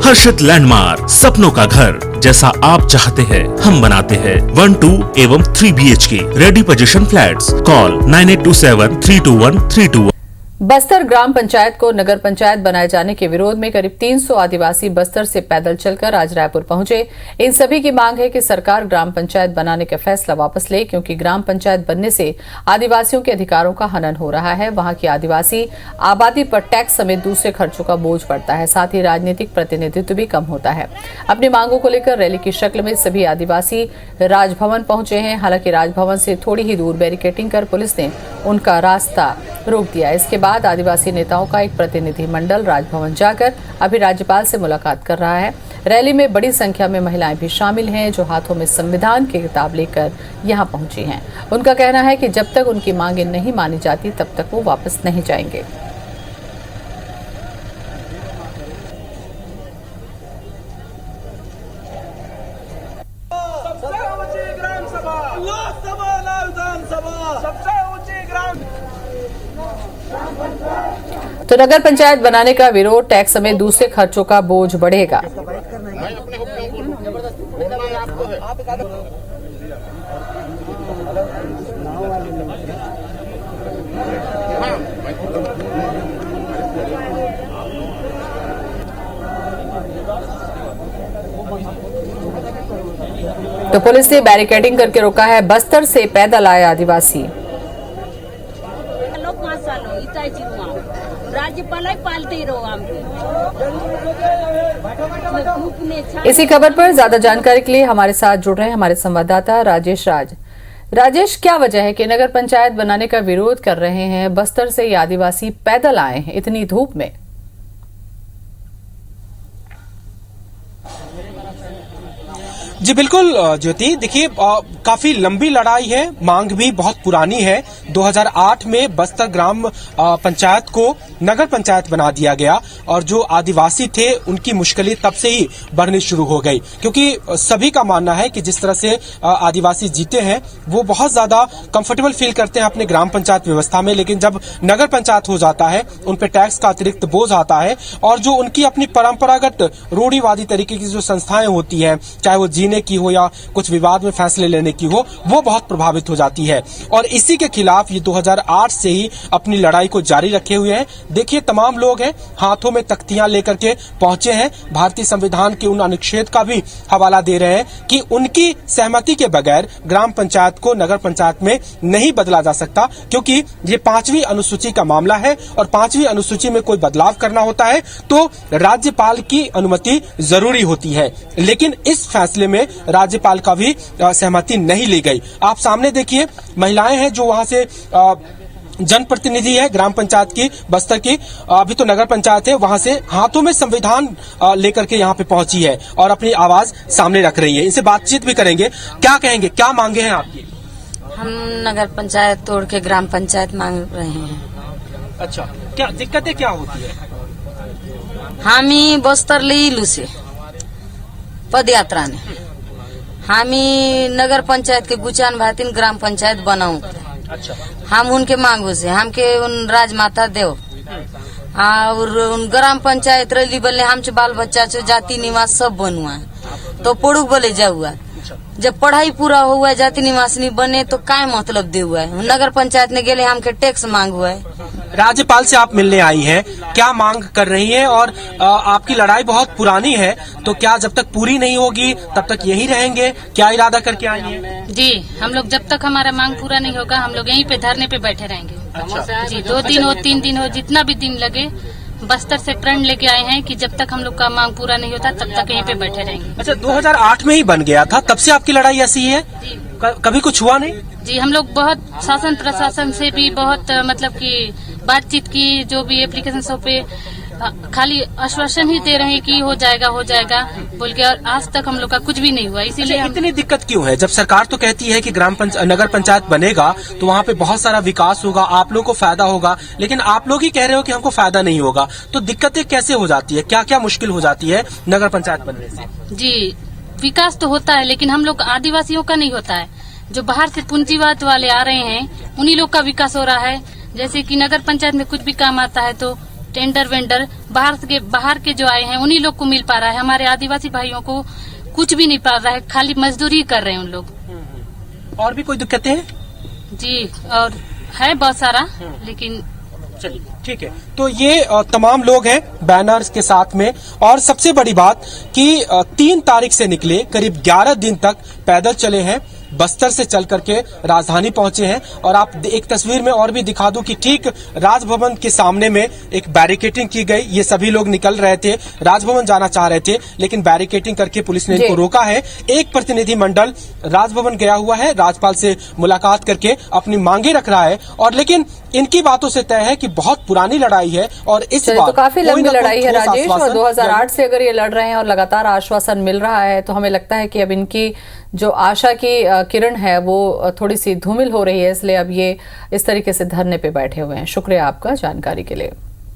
हर्षित landmark, सपनों का घर जैसा आप चाहते हैं हम बनाते हैं। 1, 2 एवं 3 BHK ready position flats. Call 9827321321। Bastar ग्राम पंचायत को नगर पंचायत बनाए जाने के विरोध में करीब 300 आदिवासी बस्तर से पैदल चलकर आज रायपुर पहुंचे। इन सभी की मांग है कि सरकार ग्राम पंचायत बनाने का फैसला वापस ले, क्योंकि ग्राम पंचायत बनने से आदिवासियों के अधिकारों का हनन हो रहा है। वहां की आदिवासी आबादी पर टैक्स समेत दूसरे खर्चों का बोझ पड़ता है, साथ ही राजनीतिक प्रतिनिधित्व भी कम होता है। अपनी मांगों को लेकर रैली की शक्ल में सभी आदिवासी राजभवन पहुंचे हैं। हालांकि राजभवन से थोड़ी ही दूर बैरिकेडिंग कर पुलिस ने उनका रास्ता रोक दिया। इसके बाद आदिवासी नेताओं का एक प्रतिनिधि मंडल राजभवन जाकर अभी राज्यपाल से मुलाकात कर रहा है। रैली में बड़ी संख्या में महिलाएं भी शामिल हैं, जो हाथों में संविधान की किताब लेकर यहां पहुंची हैं। उनका कहना है कि जब तक उनकी मांगें नहीं मानी जाती तब तक वो वापस नहीं जाएंगे। तो नगर पंचायत बनाने का विरोध, टैक्स समेत दूसरे खर्चों का बोझ बढ़ेगा। तो पुलिस ने बैरिकेडिंग करके रोका है। बस्तर से पैदल आए आदिवासी। इसी खबर पर ज्यादा जानकारी के लिए हमारे साथ जुड़ रहे हैं हमारे संवाददाता राजेश। राजेश, क्या वजह है कि नगर पंचायत बनाने का विरोध कर रहे हैं? बस्तर से ये आदिवासी पैदल आए हैं इतनी धूप में। जी बिल्कुल ज्योति, देखिए काफी लंबी लड़ाई है, मांग भी बहुत पुरानी है। 2008 में बस्तर ग्राम पंचायत को नगर पंचायत बना दिया गया और जो आदिवासी थे उनकी मुश्किलें तब से ही बढ़नी शुरू हो गई, क्योंकि सभी का मानना है कि जिस तरह से आदिवासी जीते हैं वो बहुत ज्यादा कंफर्टेबल फील करते हैं अपने ग्राम पंचायत व्यवस्था में, लेकिन जब नगर पंचायत हो जाता है उन पे टैक्स का अतिरिक्त बोझ आता है और जो उनकी अपनी परंपरागत रूढ़िवादी तरीके की जो संस्थाएं होती है, चाहे वो जीने की हो या कुछ विवाद में फैसले लेने की हो, वो बहुत प्रभावित हो जाती है। और इसी के खिलाफ ये 2008 से ही अपनी लड़ाई को जारी रखे हुए हैं। देखिए तमाम लोग हैं, हाथों में तख्तियां लेकर के पहुंचे हैं, भारतीय संविधान के उन अनुच्छेद का भी हवाला दे रहे हैं कि उनकी सहमति के बगैर ग्राम पंचायत को नगर पंचायत में नहीं बदला जा सकता, क्योंकि ये 5वीं अनुसूची का मामला है और 5वीं अनुसूची में कोई बदलाव करना होता है तो राज्यपाल की अनुमति जरूरी होती है। लेकिन इस फैसले में राज्यपाल का भी सहमति नहीं ली गई। आप सामने देखिए महिलाएं हैं जो वहां से जनप्रतिनिधि है ग्राम पंचायत की, बस्तर की, अभी तो नगर पंचायत है, वहां से हाथों में संविधान लेकर के यहाँ पे पहुंची है और अपनी आवाज सामने रख रही है। इनसे बातचीत भी करेंगे। क्या कहेंगे, क्या मांगे हैं आपकी? हम नगर पंचायत तोड़ के ग्राम पंचायत मांग रहे हैं। अच्छा, क्या दिक्कतें क्या होती है? हामी बस्तर लीलू से पद यात्रा ने हामी नगर पंचायत के गुचान भातीन ग्राम पंचायत बनाऊ। अच्छा, हम उनके मांगो से हमके उन राजमाता देव और उन ग्राम पंचायत रैली बोले हम बाल बच्चा चो जाति निवास सब बनुआ तो पड़ुक बोले जाऊआ। जब पढ़ाई पूरा हुआ जाति निवास नहीं बने तो क्या मतलब दे हुआ है? नगर पंचायत ने गेले हमके टैक्स मांग हुआ है। राज्यपाल से आप मिलने आई हैं, क्या मांग कर रही हैं? और आपकी लड़ाई बहुत पुरानी है, तो क्या जब तक पूरी नहीं होगी तब तक यही रहेंगे? क्या इरादा करके आई हैं? जी, हम लोग जब तक हमारा मांग पूरा नहीं होगा हम लोग यहीं पे धरने पे बैठे रहेंगे। अच्छा। जी, 2 दिन हो 3 दिन हो जितना भी दिन लगे, बस्तर से प्रण लेके आए हैं कि जब तक हम लोग का मांग पूरा नहीं होता तब तक यहीं पे बैठे रहेंगे। अच्छा, 2008 में ही बन गया था, तब से आपकी लड़ाई ऐसी है? जी। कभी कुछ हुआ नहीं? जी, हम लोग बहुत शासन प्रशासन से भी बहुत मतलब कि बातचीत की, जो भी एप्लीकेशन सब पे खाली आश्वासन ही दे रहे हैं कि हो जाएगा बोल के, और आज तक हम लोग का कुछ भी नहीं हुआ। इसीलिए इतनी दिक्कत क्यों है? जब सरकार तो कहती है कि नगर पंचायत बनेगा तो वहाँ पे बहुत सारा विकास होगा, आप लोग को फायदा होगा, लेकिन आप लोग ही कह रहे हो कि हमको फायदा नहीं होगा, तो दिक्कतें कैसे हो जाती है? क्या क्या मुश्किल हो जाती है नगर पंचायत बनने से? जी, विकास तो होता है लेकिन हम लोग आदिवासियों का नहीं होता है। जो बाहर से पूंजीवाद वाले आ रहे हैं उन्हीं लोग का विकास हो रहा है। जैसे कि नगर पंचायत में कुछ भी काम आता है तो टेंडर वेंडर बाहर के जो आए हैं उन्हीं लोग को मिल पा रहा है। हमारे आदिवासी भाइयों को कुछ भी नहीं पा रहा है, खाली मजदूरी कर रहे हैं उन लोग। और भी कोई दिक्कतें हैं? जी, और है बहुत सारा, लेकिन चलिए ठीक है। तो ये तमाम लोग हैं बैनर्स के साथ में। और सबसे बड़ी बात कि 3 तारीख से निकले, करीब 11 दिन तक पैदल चले हैं, बस्तर से चल करके राजधानी पहुंचे हैं। और आप एक तस्वीर में और भी दिखा दूं कि ठीक राजभवन के सामने में एक बैरिकेटिंग की गई। ये सभी लोग निकल रहे थे, राजभवन जाना चाह रहे थे, लेकिन बैरिकेटिंग करके पुलिस ने इनको रोका है। एक प्रतिनिधि मंडल राजभवन गया हुआ है, राज्यपाल से मुलाकात करके अपनी मांगे रख रहा है। और लेकिन इनकी बातों से तय है कि बहुत पुरानी लड़ाई है और इस बार तो काफी लंबी लड़ाई है राजेश, और 2008 से अगर ये लड़ रहे हैं और लगातार आश्वासन मिल रहा है, तो हमें लगता है कि अब इनकी जो आशा की किरण है वो थोड़ी सी धूमिल हो रही है, इसलिए अब ये इस तरीके से धरने पे बैठे हुए हैं। शुक्रिया आपका जानकारी के लिए।